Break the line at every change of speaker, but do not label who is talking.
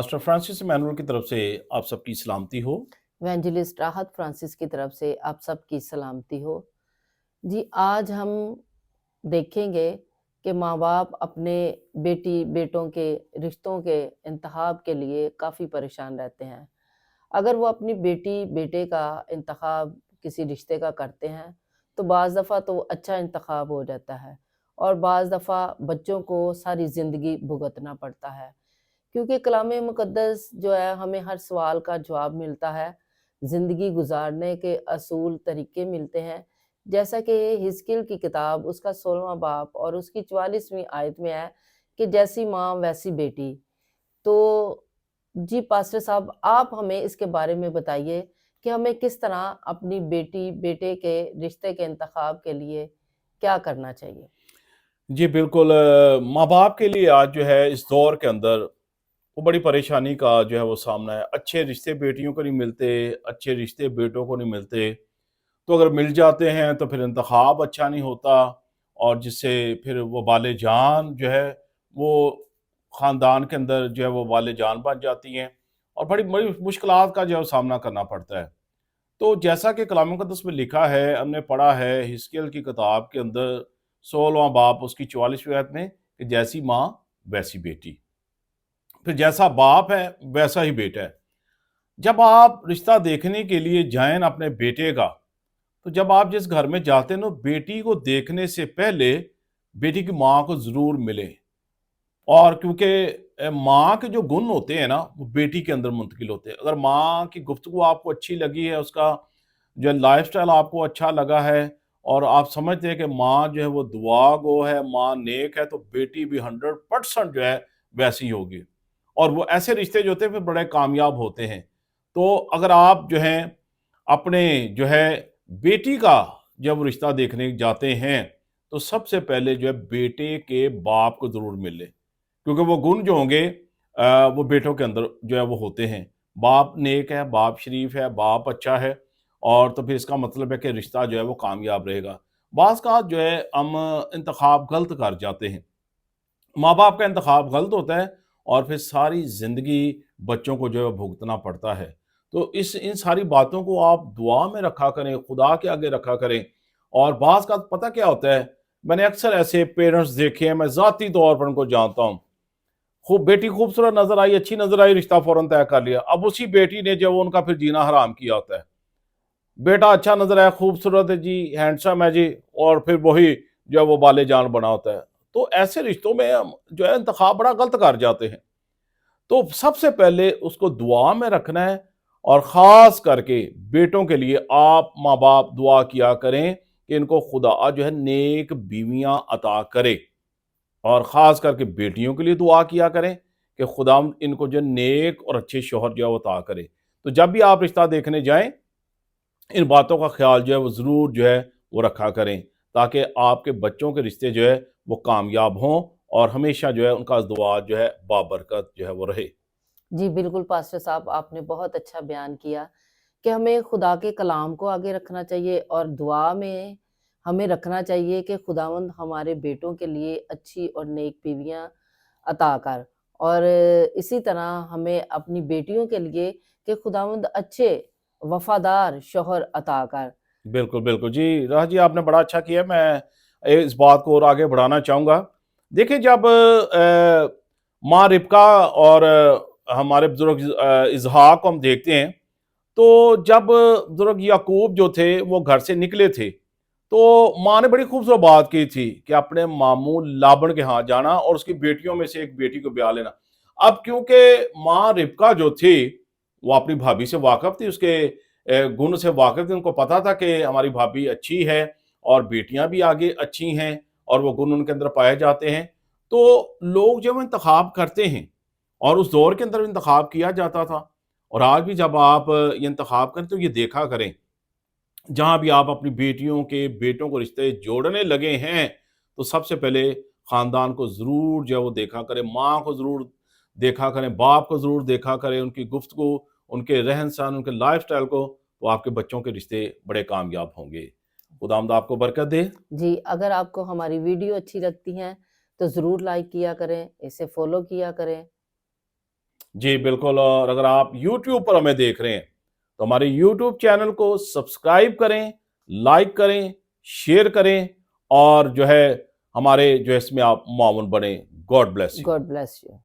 Master Francis manual की तरफ से आप सबकी सलामती हो।
इवेंजलिस्ट राहत फ्रांसिस की तरफ से आप सबकी सलामती हो। जी, आज हम देखेंगे कि माँ बाप अपने बेटी बेटों के रिश्तों के इंतखाब के लिए काफ़ी परेशान रहते हैं। अगर वो अपनी बेटी बेटे का इंतखाब किसी रिश्ते का करते हैं तो बाज़ दफ़ा तो अच्छा इंतखाब हो जाता है और बाज़ दफ़ा बच्चों को सारी ज़िंदगी भुगतना पड़ता है, क्योंकि कलाम मुक़द्दस जो है हमें हर सवाल का जवाब मिलता है, ज़िंदगी गुजारने के असूल तरीके मिलते हैं। जैसा कि हिजकिय्याह की किताब उसका 16वां बाब और उसकी 44वीं आयत में है कि जैसी माँ वैसी बेटी। तो जी पास्टर साहब, आप हमें इसके बारे में बताइए कि हमें किस तरह अपनी बेटी बेटे के रिश्ते के इंतखाब के लिए क्या करना चाहिए?
जी बिल्कुल, माँ बाप के लिए आज जो है इस दौर के अंदर वो बड़ी परेशानी का जो है वो सामना है। अच्छे रिश्ते बेटियों को नहीं मिलते, अच्छे रिश्ते बेटों को नहीं मिलते। तो अगर मिल जाते हैं तो फिर इंतखाब अच्छा नहीं होता, और जिससे फिर वो बाले जान जो है वो ख़ानदान के अंदर जो है वो बाले जान बन जाती हैं, और बड़ी बड़ी मुश्किलात का जो है वो सामना करना पड़ता है। तो जैसा कि कलाम मुक़द्दस में लिखा है, हमने पढ़ा है हिजकिय्याह की किताब के अंदर 16वां बाब उसकी 44वीं आयत में कि जैसी माँ वैसी बेटी। फिर जैसा बाप है वैसा ही बेटा है। जब आप रिश्ता देखने के लिए जाएं ना अपने बेटे का, तो जब आप जिस घर में जाते हैं ना, बेटी को देखने से पहले बेटी की माँ को ज़रूर मिले। और क्योंकि माँ के जो गुण होते हैं ना वो बेटी के अंदर मुंतकिल होते हैं। अगर माँ की गुफ्तगू आपको अच्छी लगी है, उसका जो लाइफस्टाइल आपको अच्छा लगा है, और आप समझते हैं कि माँ जो है वो दुआ गो है, माँ नेक है, तो बेटी भी 100% जो है वैसी होगी। और वो ऐसे रिश्ते जो होते हैं फिर बड़े कामयाब होते हैं। तो अगर आप जो हैं अपने जो है बेटी का जब रिश्ता देखने जाते हैं, तो सबसे पहले जो है बेटे के बाप को ज़रूर मिले, क्योंकि वो गुण जो होंगे वो बेटों के अंदर जो है वो होते हैं। बाप नेक है, बाप शरीफ है, बाप अच्छा है, और तो फिर इसका मतलब है कि रिश्ता जो है वो कामयाब रहेगा। बाज़ का जो है हम इंतखाब गलत कर जाते हैं, माँ बाप का इंतखाब गलत होता है, और फिर सारी ज़िंदगी बच्चों को जो है भुगतना पड़ता है। तो इस इन सारी बातों को आप दुआ में रखा करें, खुदा के आगे रखा करें। और बाज़ का पता क्या होता है, मैंने अक्सर ऐसे पेरेंट्स देखे हैं, मैं ज़ाती तौर पर उनको जानता हूँ। खूब बेटी खूबसूरत नजर आई, अच्छी नजर आई, रिश्ता फौरन तय कर लिया। अब उसी बेटी ने जो उनका फिर जीना हराम किया होता है। बेटा अच्छा नजर आया, खूबसूरत है जी, हैंडसम है जी, और फिर वही जो है वो बाले जान बना होता है। तो ऐसे रिश्तों में हम जो है इंतखाब बड़ा गलत कर जाते हैं। तो सबसे पहले उसको दुआ में रखना है, और ख़ास करके बेटों के लिए आप माँ बाप दुआ किया करें कि इनको खुदा जो है नेक बीवियां अता करे। और ख़ास करके बेटियों के लिए दुआ किया करें कि खुदावंद इनको जो नेक और अच्छे शौहर जो है वो अता करे। तो जब भी आप रिश्ता देखने जाएं, इन बातों का ख्याल जो है वो ज़रूर जो है वो रखा करें, ताकि आपके बच्चों के रिश्ते जो है वो कामयाब हों, और हमेशा जो है उनका दुआ जो है बाबरकत जो है वो रहे।
जी, बिल्कुल पास्टर साहब, आपने बहुत अच्छा बयान किया कि हमें खुदा के कलाम को आगे रखना चाहिए और दुआ में हमें रखना चाहिए कि खुदावंद हमारे बेटों के लिए अच्छी और नेक बीवियाँ अता कर, और इसी तरह हमें अपनी बेटियों के लिए कि खुदावंद अच्छे वफ़ादार शौहर अता कर।
बिल्कुल, बिल्कुल। जी, राह जी आपने बड़ा अच्छा किया। मैं इस बात को और आगे बढ़ाना चाहूँगा। देखिए, जब माँ रिबका और हमारे बुज़ुर्ग इसहाक को हम देखते हैं, तो जब बुज़ुर्ग याकूब जो थे वो घर से निकले थे, तो माँ ने बड़ी खूबसूरत बात की थी कि अपने मामू लाबन के यहाँ जाना और उसकी बेटियों में से एक बेटी को ब्याह लेना। अब क्योंकि माँ रिबका जो थी वो अपनी भाभी से वाकिफ़ थी, उसके गुण से वाकिफ़ थी, उनको पता था कि हमारी भाभी अच्छी है और बेटियाँ भी आगे अच्छी हैं, और वो गुण उनके अंदर पाए जाते हैं। तो लोग जब इंतखाब करते हैं, और उस दौर के अंदर इंतखाब किया जाता था, और आज भी जब आप ये इंतखाब करें तो ये देखा करें, जहाँ भी आप अपनी बेटियों के बेटों को रिश्ते जोड़ने लगे हैं, तो सबसे पहले ख़ानदान को ज़रूर जो है वो देखा करें, माँ को ज़रूर देखा करें, बाप को ज़रूर देखा करें, उनकी गुफ्तगू, उनके रहन-सहन, उनके लाइफ़स्टाइल को, तो आपके बच्चों के रिश्ते बड़े कामयाब होंगे। खुदावंद आपको बरकत दे।
जी, अगर आपको हमारी वीडियो अच्छी लगती हैं तो ज़रूर लाइक किया करें, इसे फ़ॉलो किया करें।
जी बिल्कुल। और अगर आप YouTube पर हमें देख रहे हैं तो हमारे YouTube चैनल को सब्सक्राइब करें, लाइक करें, शेयर करें और जो है हमारे जो है इसमें आप मुआवन बने। God bless you.
God bless you.